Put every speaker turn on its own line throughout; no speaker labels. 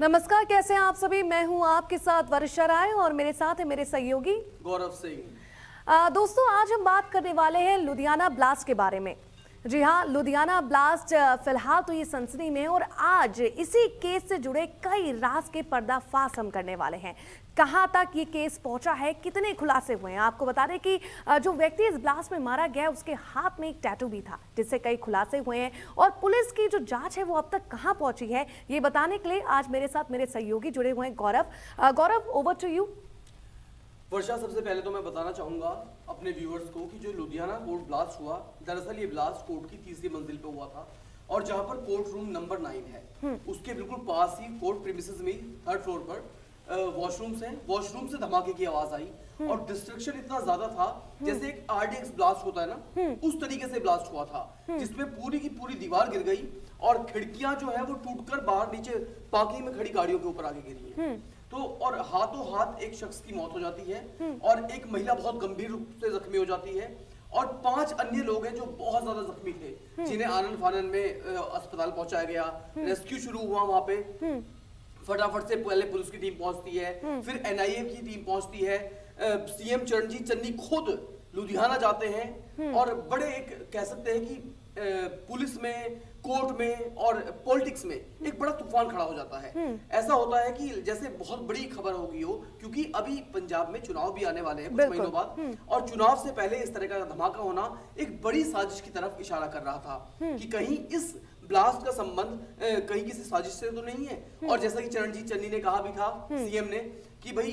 नमस्कार, कैसे हैं आप सभी। मैं हूं आपके साथ वर्षा राय और मेरे साथ है मेरे सहयोगी
गौरव सिंह।
दोस्तों, आज हम बात करने वाले हैं लुधियाना ब्लास्ट के बारे में। जी हाँ, लुधियाना ब्लास्ट फिलहाल तो ये सनसनी में है और आज इसी केस से जुड़े कई राज के पर्दाफाश हम करने वाले हैं। कहां तक ये केस पहुंचा है, कितने खुलासे हुए हैं। आपको बता दें कि जो व्यक्ति इस ब्लास्ट में मारा गया उसके हाथ में एक टैटू भी था, जिससे कई खुलासे हुए हैं। और पुलिस की जो जांच है वो अब तक कहां पहुंची है, ये बताने के लिए आज मेरे साथ मेरे सहयोगी जुड़े हुए हैं। गौरव, ओवर टू यू।
वर्षा, सबसे पहले तो मैं बताना चाहूंगा अपने व्यूअर्स को कि जो लुधियाना कोर्ट ब्लास्ट हुआ, दरअसल ये ब्लास्ट कोर्ट की तीसरी मंजिल पे हुआ था और जहां पर कोर्ट रूम नंबर 9 है उसके बिल्कुल पास ही कोर्ट प्रीमिसेस में थर्ड फ्लोर पर वॉशरूम्स हैं। वॉशरूम से धमाके की आवाज आई और डिस्ट्रक्शन इतना ज्यादा था जैसे एक आरडीएक्स ब्लास्ट होता है ना, उस तरीके से ब्लास्ट हुआ था, जिसमें पूरी की पूरी दीवार गिर गई और खिड़कियां जो है वो टूटकर बाहर नीचे पार्किंग में खड़ी गाड़ियों के ऊपर आगे गिरी है। तो और हाथों हाथ एक शख्स की मौत हो जाती है और एक महिला बहुत गंभीर रूप से जख्मी हो जाती है और 5 अन्य लोग हैं जो बहुत ज्यादा जख्मी थे, जिन्हें आनन फानन में अस्पताल पहुंचाया गया। रेस्क्यू शुरू हुआ वहां पे, फटाफट से पहले पुलिस की टीम पहुंचती है, फिर एनआईए की टीम पहुंचती है, सीएम चरणजीत चन्नी खुद लुधियाना जाते हैं और बड़े एक कह सकते हैं कि पुलिस में, कोर्ट में और पॉलिटिक्स में एक बड़ा तूफान खड़ा हो जाता है। ऐसा होता है कि जैसे बहुत बड़ी खबर होगी हो, क्योंकि अभी पंजाब में चुनाव भी आने वाले हैं कुछ महीनों बाद और चुनाव से पहले इस तरह का धमाका होना एक बड़ी साजिश की तरफ इशारा कर रहा था कि कहीं इस ब्लास्ट का संबंध कहीं किसी साजिश से तो नहीं है। और जैसा कि चरणजीत चन्नी ने कहा भी था, सीएम ने, कि भाई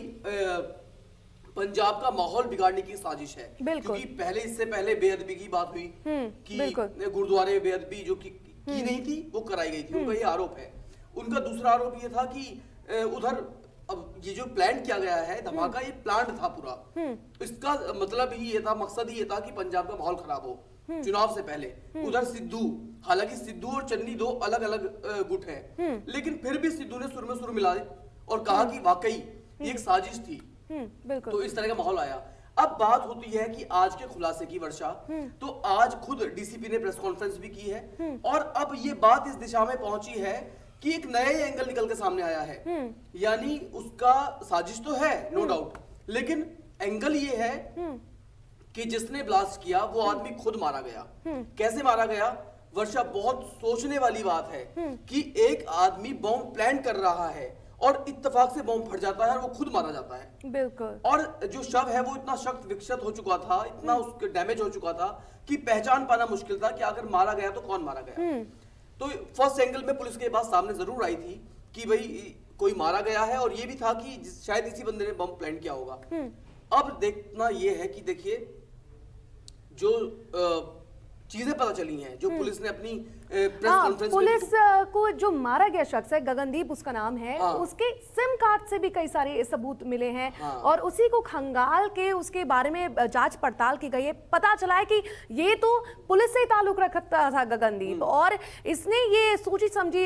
पंजाब का माहौल बिगाड़ने की साजिश है, क्योंकि पहले इससे पहले बेअदबी की बात हुई कि गुरुद्वारे में बेअदबी जो की नहीं थी वो कराई गई थी, उनका ये आरोप है। उनका दूसरा आरोप ये था कि उधर अब ये जो प्लान किया गया है धमाका, ये प्लान था पूरा। इसका मतलब ही ये था, मकसद ही ये था कि पंजाब का माहौल खराब हो चुनाव से पहले। उधर सिद्धू, हालांकि सिद्धू और चन्नी दो अलग अलग गुट हैं, लेकिन फिर भी सिद्धू ने सुर में सुर मिला और कहा कि वाकई ये एक साजिश थी। तो इस तरह का माहौल आया। अब बात होती है कि आज के खुलासे की, वर्षा, तो आज खुद डीसीपी ने प्रेस कॉन्फ्रेंस भी की है और अब ये बात इस दिशा में पहुंची है कि एक नया एंगल निकल के सामने आया है। यानी उसका साजिश तो है नो डाउट, लेकिन एंगल ये है कि जिसने ब्लास्ट किया वो आदमी खुद मारा गया। कैसे मारा गया वर्षा, बहुत सोचने वाली बात है कि एक आदमी बॉम्ब प्लान कर रहा है और इत्तेफाक से बॉम्ब फट जाता है और वो खुद मारा जाता है।
बिल्कुल।
और जो शव है वो इतना शक्त विक्षत हो चुका था, इतना उसके डैमेज हो चुका था कि पहचान पाना मुश्किल था कि अगर मारा गया तो कौन मारा गया। तो फर्स्ट एंगल में पुलिस के बात सामने जरूर आई थी कि भाई कोई मारा गया है और ये भी था कि शायद इसी बंदे ने बम प्लान किया होगा। अब देखना ये है कि देखिए जो चीजें पता चली हैं, जो पुलिस ने अपनी प्रेस कॉन्फ्रेंस
पुलिस को जो मारा गया शख्स है, गगनदीप उसका नाम है, उसके सिम कार्ड से भी कई सारे सबूत मिले हैं और उसी को खंगाल के उसके बारे में जांच पड़ताल की गई है। पता चला है कि ये तो पुलिस से ताल्लुक रखता था गगनदीप और इसने ये सोची समझी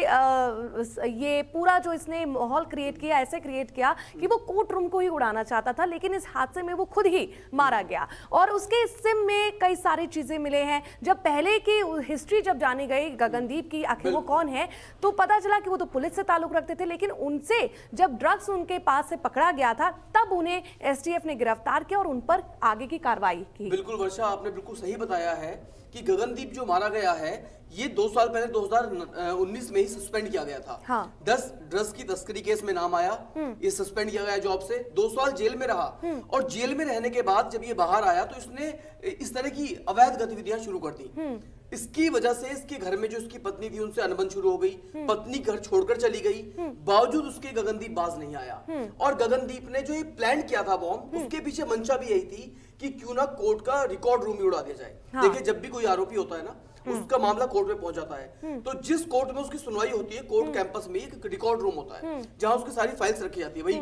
ये पूरा जो इसने माहौल क्रिएट किया, ऐसे क्रिएट किया कि वो कोर्ट रूम को ही उड़ाना चाहता था, लेकिन इस हादसे में वो खुद ही मारा गया। और उसके सिम में कई सारी चीजें मिले हैं। जब पहले की हिस्ट्री जब जानी गई गगनदीप की, आखिर वो कौन है, तो पता चला कि वो तो पुलिस से ताल्लुक रखते थे, लेकिन उनसे जब ड्रग्स उनके पास से पकड़ा गया था तब उन्हें एसटीएफ ने गिरफ्तार किया और उन पर आगे की कार्रवाई की।
बिल्कुल वर्षा, आपने बिल्कुल सही बताया है कि गगनदीप जो मारा गया है ये 2 साल पहले 2019 में ही सस्पेंड किया गया था। 10 ड्रग्स की तस्करी केस में नाम आया, ये सस्पेंड किया गया जॉब से, 2 साल जेल में रहा और जेल में रहने के बाद जब ये बाहर आया तो इसने इस तरह की अवैध गतिविधियां शुरू कर दी। इसकी वजह से इसके घर में जो इसकी पत्नी थी उनसे अनबन शुरू हो गई, पत्नी घर छोड़कर चली गई, बावजूद उसके गगनदीप बाज नहीं आया। और गगनदीप ने जो ये प्लान किया था बॉम्ब, उसके पीछे मंशा भी यही थी कि क्यों ना कोर्ट का रिकॉर्ड रूम ही उड़ा दिया जाए। देखिए, जब भी कोई आरोपी होता है ना, उसका मामला कोर्ट में पहुंच जाता है, तो जिस कोर्ट में उसकी सुनवाई होती है, कोर्ट कैंपस में एक रिकॉर्ड रूम होता है जहां उसकी सारी फाइल्स रखी जाती है। भाई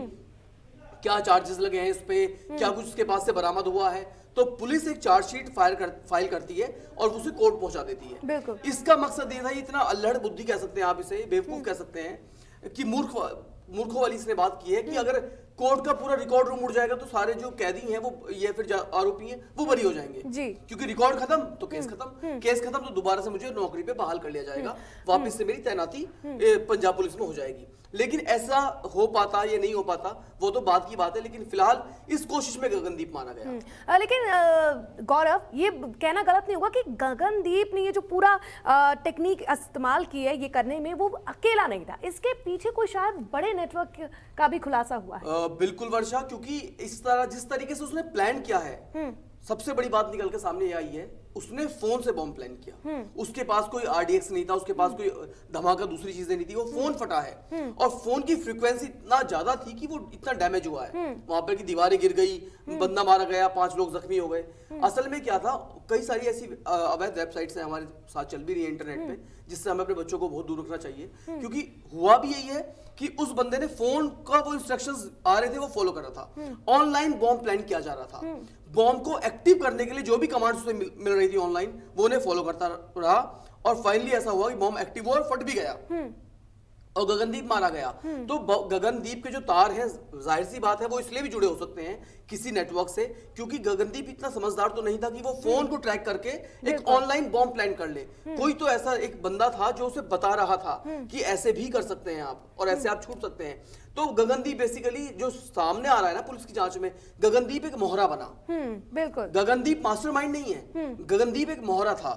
क्या चार्जेस लगे हैं इस पे, क्या कुछ उसके पास से बरामद हुआ है, तो पुलिस एक चार्जशीट फाइल करती है और उसे कोर्ट पहुंचा देती है। इसका मकसद ये था, इतना अल्लड़ बुद्धि कह सकते हैं आप इसे, बेवकूफ कह सकते हैं कि मूर्खों वाली इसने बात की है कि अगर कोर्ट का पूरा रिकॉर्ड रूम उड़ जाएगा, तो सारे जो कैदी हैं वो ये फिर आरोपी हैं वो बरी हो जाएंगे
जी।
क्योंकि रिकॉर्ड खत्म तो केस खत्म, केस खत्म तो दोबारा से मुझे नौकरी पे बहाल कर लिया जाएगा, वापस से मेरी तैनाती पंजाब पुलिस में हो जाएगी। लेकिन ऐसा हो पाता या नहीं हो पाता वो तो बात की बात है, लेकिन फिलहाल इस कोशिश में गगनदीप माना गया।
लेकिन गौरव, ये कहना गलत नहीं होगा कि गगनदीप ने ये जो पूरा टेक्निक इस्तेमाल की है ये करने में, वो अकेला नहीं था, इसके पीछे कोई शायद बड़े नेटवर्क का भी खुलासा हुआ है।
बिल्कुल वर्षा, क्योंकि इस तरह जिस तरीके से उसने प्लान किया है, सबसे बड़ी बात निकल के सामने ये आई है, उसने फोन से बॉम्ब प्लान किया। उसके पास कोई आरडीएक्स नहीं था, उसके पास कोई धमाका दूसरी चीजें नहीं थी, वो फोन फटा है और फोन की फ्रीक्वेंसी इतना ज्यादा थी कि वो इतना डैमेज हुआ है, वहां पर की दीवारें गिर गई, बंदा मारा गया, 5 लोग जख्मी हो गए। असल में क्या था, कई सारी ऐसी अवैध वेबसाइट्स हैं हमारे साथ चल भी रही है इंटरनेट पे, जिससे हमें अपने बच्चों को बहुत दूर रखना चाहिए, क्योंकि हुआ भी यही है कि उस बंदे ने फोन का वो इंस्ट्रक्शंस आ रहे थे वो फॉलो कर रहा था। ऑनलाइन बॉम्ब प्लान किया जा रहा था, बॉम्ब को एक्टिव करने के लिए जो भी कमांड्स उसे मिल रही थी ऑनलाइन वो उन्हें फॉलो करता रहा, और फाइनली ऐसा हुआ कि बॉम्ब एक्टिव हुआ और फट भी गया और गगनदीप मारा गया। तो गगनदीप के जो तार हैं, जाहिर सी बात है वो इसलिए भी जुड़े हो सकते हैं किसी नेटवर्क से, क्योंकि गगनदीप इतना समझदार तो नहीं था कि वो फोन को ट्रैक करके एक ऑनलाइन बॉम्ब प्लान कर ले। कोई तो ऐसा एक बंदा था जो उसे बता रहा था कि ऐसे भी कर सकते हैं आप और ऐसे आप छूट सकते हैं। तो गगनदीप बेसिकली जो सामने आ रहा है ना पुलिस की जांच में, गगनदीप एक मोहरा बना।
बिल्कुल,
गगनदीप मास्टरमाइंड नहीं है, गगनदीप एक मोहरा था,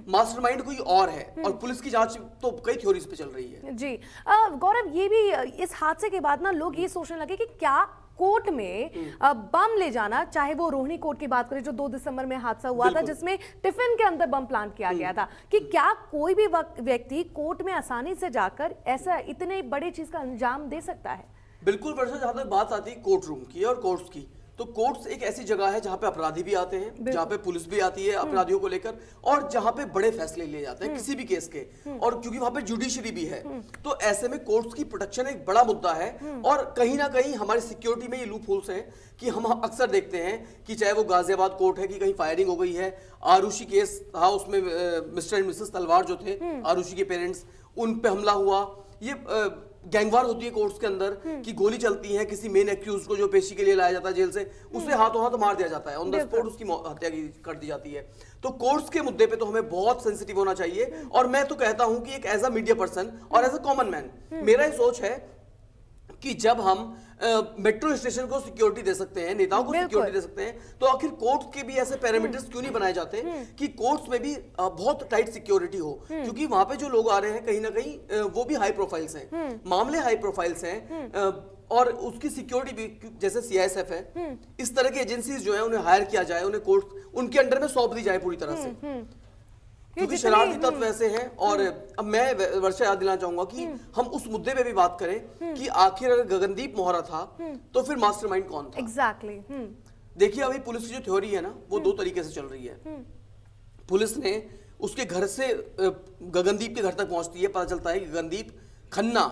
मास्टरमाइंड कोई और है, और पुलिस की जांच तो कई थ्योरीज पे चल रही है।
जी गौरव, ये भी इस हादसे के बाद ना लोग ये सोचने लगे कि क्या कोर्ट में बम ले जाना, चाहे वो रोहिणी कोर्ट की बात करें जो 2 दिसंबर में हादसा हुआ था जिसमें टिफिन के अंदर बम प्लांट किया गया था, कि क्या कोई भी व्यक्ति कोर्ट में आसानी से जाकर ऐसा इतने बड़ी चीज का अंजाम दे सकता है?
बिल्कुल वर्षा, जहां तक बात आती है कोर्ट रूम की और कोर्ट्स की, तो कोर्ट्स एक ऐसी जगह है जहां पे अपराधी भी आते हैं, जहां पे पुलिस भी आती है अपराधियों को लेकर, और जहां पे बड़े फैसले लिए जाते हैं किसी भी केस के, और क्योंकि वहां पे जुडिशरी भी है, तो ऐसे में कोर्ट्स की प्रोटेक्शन एक बड़ा मुद्दा है। और कहीं ना कहीं हमारी सिक्योरिटी में ये लूप होल्स हैं कि हम अक्सर देखते हैं कि चाहे वो गाजियाबाद कोर्ट है कि कहीं फायरिंग हो गई है, आरुषि केस था उसमें मिस्टर एंड मिसेस तलवार जो थे आरुषि के पेरेंट्स, उन पे हमला हुआ, ये गैंगवार होती है कोर्ट्स के अंदर कि गोली चलती है, किसी मेन एक्यूज को जो पेशी के लिए लाया जाता है जेल से, उसे हाथों हाथ मार दिया जाता है, ऑन द स्पॉट उसकी हत्या कर दी जाती है। तो कोर्ट्स के मुद्दे पे तो हमें बहुत सेंसिटिव होना चाहिए, और मैं तो कहता हूं कि एक एज अ मीडिया पर्सन और एज अ कॉमन मैन मेरा ये सोच है कि जब हम मेट्रो स्टेशन को सिक्योरिटी दे सकते हैं, नेताओं को सिक्योरिटी दे सकते हैं, तो आखिर कोर्ट के भी ऐसे पैरामीटर्स क्यों नहीं बनाए जाते कि कोर्ट्स में भी बहुत टाइट सिक्योरिटी हो, क्योंकि वहां पे जो लोग आ रहे हैं कहीं ना कहीं वो भी हाई प्रोफाइल्स हैं, मामले हाई प्रोफाइल्स हैं, और उसकी सिक्योरिटी भी, जैसे सीआईएसएफ है, इस तरह की एजेंसीज जो है उन्हें हायर किया जाए, उन्हें कोर्ट उनके अंडर में सौंप दी जाए पूरी तरह से, क्योंकि शरारती तत्व ऐसे हैं। और अब मैं वर्षा याद दिलाना चाहूंगा कि हम उस मुद्दे पे भी बात करें कि आखिर अगर गगनदीप मोहरा था तो फिर मास्टरमाइंड कौन था?
एग्जैक्टली।
देखिए अभी पुलिस की जो थ्योरी है ना वो 2 तरीके से चल रही है। पुलिस ने उसके घर से गगनदीप के घर तक पहुंचती है, पता चलता है कि गगनदीप खन्ना,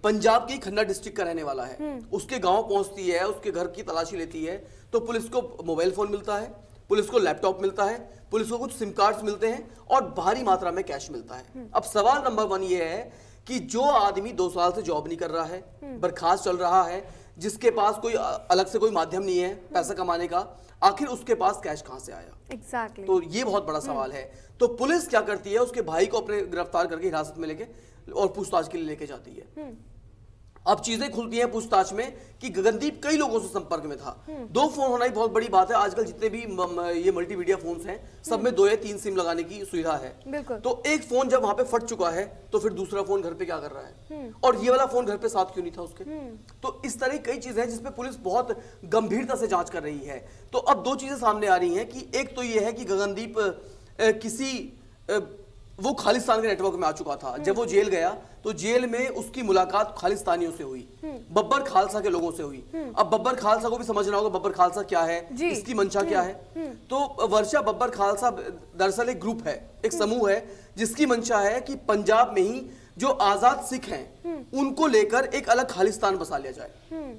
पंजाब की खन्ना डिस्ट्रिक्ट का रहने वाला है, उसके गांव पहुंचती है, उसके घर की तलाशी लेती है, तो पुलिस को मोबाइल फोन मिलता है, पुलिस को लैपटॉप मिलता है, पुलिस को कुछ सिम कार्ड्स मिलते हैं और भारी मात्रा में कैश मिलता है। अब सवाल नंबर 1 ये है कि जो आदमी 2 साल से जॉब नहीं कर रहा है, बर्खास्त चल रहा है, जिसके पास कोई अलग से कोई माध्यम नहीं है पैसा कमाने का, आखिर उसके पास कैश कहां से आया?
एग्जैक्टली।
तो ये बहुत बड़ा सवाल है। तो पुलिस क्या करती है, उसके भाई को अपने गिरफ्तार करके हिरासत में लेके और पूछताछ के लिए लेके जाती है। अब चीजें खुलती हैं पूछताछ में कि गगनदीप कई लोगों से संपर्क में था। 2 फोन होना ही बहुत बड़ी बात है। आजकल जितने भी ये मल्टीमीडिया फोन्स हैं सब में 2 या 3 सिम लगाने की सुविधा है। तो एक फोन जब वहां पे फट चुका है तो फिर दूसरा फोन घर पे क्या कर रहा है, और ये वाला फोन घर पे साथ क्यों नहीं था उसके? तो इस तरह कई चीजें हैं जिसपे पुलिस बहुत गंभीरता से जांच कर रही है। तो अब 2 चीजें सामने आ रही हैं कि एक तो ये है कि गगनदीप वो खालिस्तान के नेटवर्क में आ चुका था। जब वो जेल गया तो जेल में उसकी मुलाकात खालिस्तानियों से हुई, बब्बर खालसा के लोगों से हुई। अब बब्बर खालसा को भी समझना होगा बब्बर खालसा क्या है, इसकी मंशा क्या है। तो वर्षा, बब्बर खालसा दरअसल एक ग्रुप है, एक समूह है जिसकी मंशा है कि पंजाब में ही जो आजाद सिख हैं उनको लेकर एक अलग खालिस्तान बसा लिया जाए।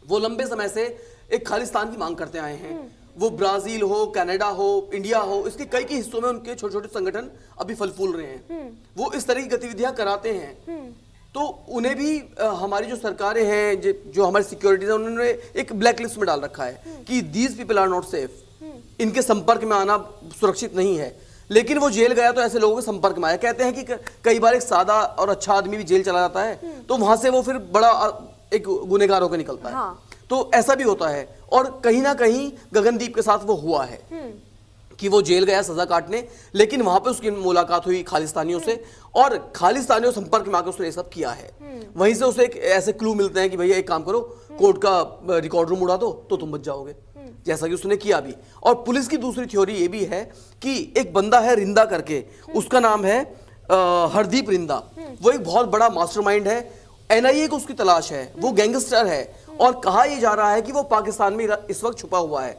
वो लंबे समय से एक खालिस्तान की मांग करते आए हैं। वो ब्राजील हो, कनाडा हो, इंडिया हो, इसके कई हिस्सों में उनके छोटे छोटे संगठन अभी फल फूल रहे हैं। वो इस तरह की गतिविधियां कराते हैं। तो उन्हें भी हमारी जो सरकारें हैं, जो हमारी सिक्योरिटीज है, उन्होंने एक ब्लैक लिस्ट में डाल रखा है कि these people are not safe, इनके संपर्क में आना सुरक्षित नहीं है। लेकिन वो जेल गया तो ऐसे लोगों के संपर्क में आया। कहते हैं कि कई बार एक सादा और अच्छा आदमी भी जेल चला जाता है तो वहां से वो फिर बड़ा एक गुनहगार होकर निकलता है।
हाँ।
तो ऐसा भी होता है, और कहीं ना कहीं गगनदीप के साथ वो हुआ है कि वो जेल गया सजा काटने, लेकिन वहां पे उसकी मुलाकात हुई खालिस्तानियों से, और खालिस्तानियों संपर्क में आकर उसने ये सब किया है। वहीं से उसे एक ऐसे क्लू मिलते हैं कि भैया एक काम करो, कोर्ट का रिकॉर्ड रूम उड़ा दो तो तुम बच जाओगे, जैसा कि उसने किया भी। और पुलिस की दूसरी थ्योरी ये भी है कि एक बंदा है रिंदा करके, उसका नाम है हरदीप रिंदा। वो एक बहुत बड़ा मास्टरमाइंड है, एनआईए को उसकी तलाश है, वो गैंगस्टर है, और कहा यह जा रहा है कि वो पाकिस्तान में इस वक्त छुपा हुआ है,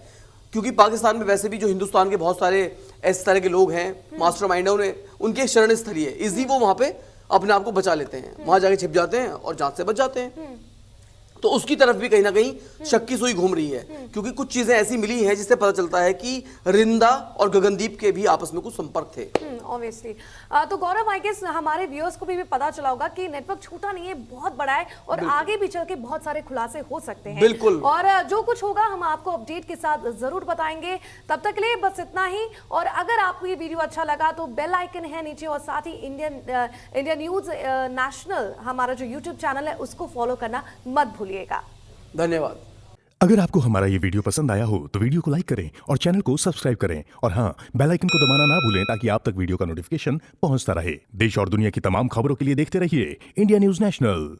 क्योंकि पाकिस्तान में वैसे भी जो हिंदुस्तान के बहुत सारे इस तरह के लोग हैं, मास्टरमाइंड है, उन्हें उनकी एक शरण स्थली है, इजी वो वहां पे अपने आप को बचा लेते हैं, वहां जाके छिप जाते हैं और जांच से बच जाते हैं। तो उसकी तरफ भी कहीं ना कहीं शक की सुई घूम रही है, क्योंकि कुछ चीजें ऐसी मिली हैं जिससे पता चलता है कि रिंदा और गगनदीप के भी आपस में कुछ संपर्क थे।
ऑब्वियसली। तो गौरव, आई गेस हमारे व्यूअर्स को भी पता चला होगा कि नेटवर्क छोटा नहीं है, बहुत बड़ा है, और आगे भी चल के बहुत सारे खुलासे हो सकते हैं।
बिल्कुल।
और जो कुछ होगा हम आपको अपडेट के साथ जरूर बताएंगे। तब तक के लिए बस इतना ही, और अगर आपको ये वीडियो अच्छा लगा तो बेल आइकन है नीचे, और साथ ही इंडिया न्यूज नेशनल हमारा जो यूट्यूब चैनल है उसको फॉलो करना मत भूलिएगा।
धन्यवाद।
अगर आपको हमारा ये वीडियो पसंद आया हो तो वीडियो को लाइक करें और चैनल को सब्सक्राइब करें, और हाँ, बेल आइकन को दबाना ना भूलें ताकि आप तक वीडियो का नोटिफिकेशन पहुंचता रहे। देश और दुनिया की तमाम खबरों के लिए देखते रहिए इंडिया न्यूज नेशनल।